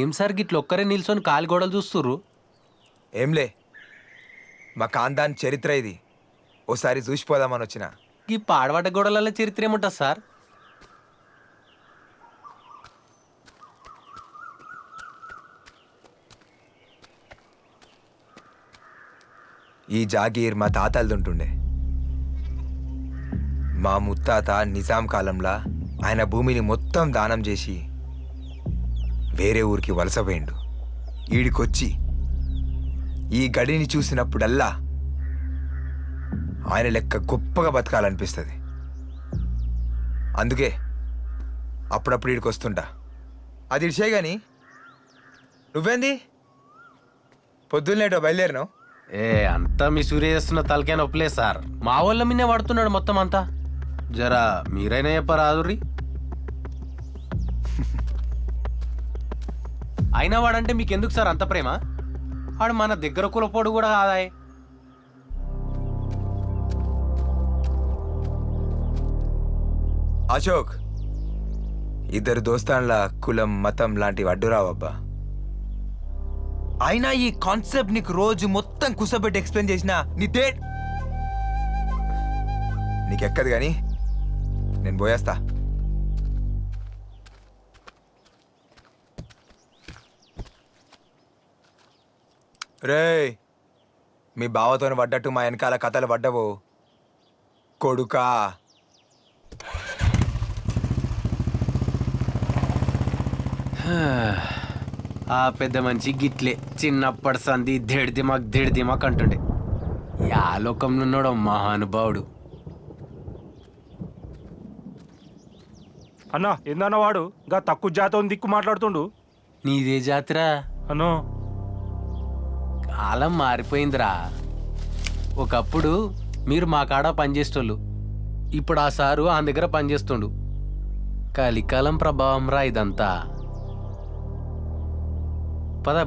ఏం సార్ గిట్ల ఒక్కరే నిల్చొని కాలి గోడలు చూస్తుర్రు? ఏంలే, మా ఖాందాన్ చరిత్ర ఇది. ఓసారి చూసిపోదామని వచ్చిన. ఈ పాడబడ్డ గోడల చరిత్ర ఏముంటుంది సార్? ఈ జాగీర్ మా తాతలదుంటుండే. మా ముత్తాత నిజాం కాలంలో ఆయన భూమిని మొత్తం దానం చేసి వేరే ఊరికి వలసపోయిండు. ఈడికొచ్చి ఈ గడిని చూసినప్పుడల్లా ఆయన లెక్క గొప్పగా బతకాలనిపిస్తుంది. అందుకే అప్పుడప్పుడు ఈడికి వస్తుంటా. అది ఇడిచే గాని నువ్వేంది పొద్దున్నేటో బయలుదేరినావు? ఏ అంతా మీ సూర్య చేస్తున్న తలకే నొప్పులే సార్. మా వాళ్ళ మీనే పడుతున్నాడు మొత్తం అంతా. జరా మీరైనా చెప్పరాదుర్రి. అయినా వాడంటే మీకెందుకు సార్ అంత ప్రేమ? వాడు మన దగ్గర కులపోడు కూడా కాదాయే. అశోక్, ఇద్దరు దోస్తాన్ల కులం మతం లాంటివి అడ్డురావబ్బా. అయినా ఈ కాన్సెప్ట్ నీకు రోజు మొత్తం కుసబెట్టి ఎక్స్ప్లెయిన్ చేసిన నీకెక్కదు గాని నేను పోయేస్తా. రేయ్, మీ బావతో పడ్డట్టు మా వెనకాల కథలు పడ్డవు కొడుకా. ఆ పెద్ద మనిషి గిట్లే చిన్నప్పటి సంధి ధేడ్ దిమాక్ అంటుండే. యా లోకంలో ఉన్నాడు మహానుభావుడు. అన్నా ఏందన్న వాడు గా తక్కువ జాతం దిక్కు మాట్లాడుతుండు. నీదే జాతర అన్నో కాలం మారిపోయిందిరా. ఒకప్పుడు మీరు మా కాడ పనిచేసేటోళ్ళు, ఇప్పుడు ఆ సారు ఆ దగ్గర పనిచేస్తుండు. కలికాలం ప్రభావం రా ఇదంతా. పద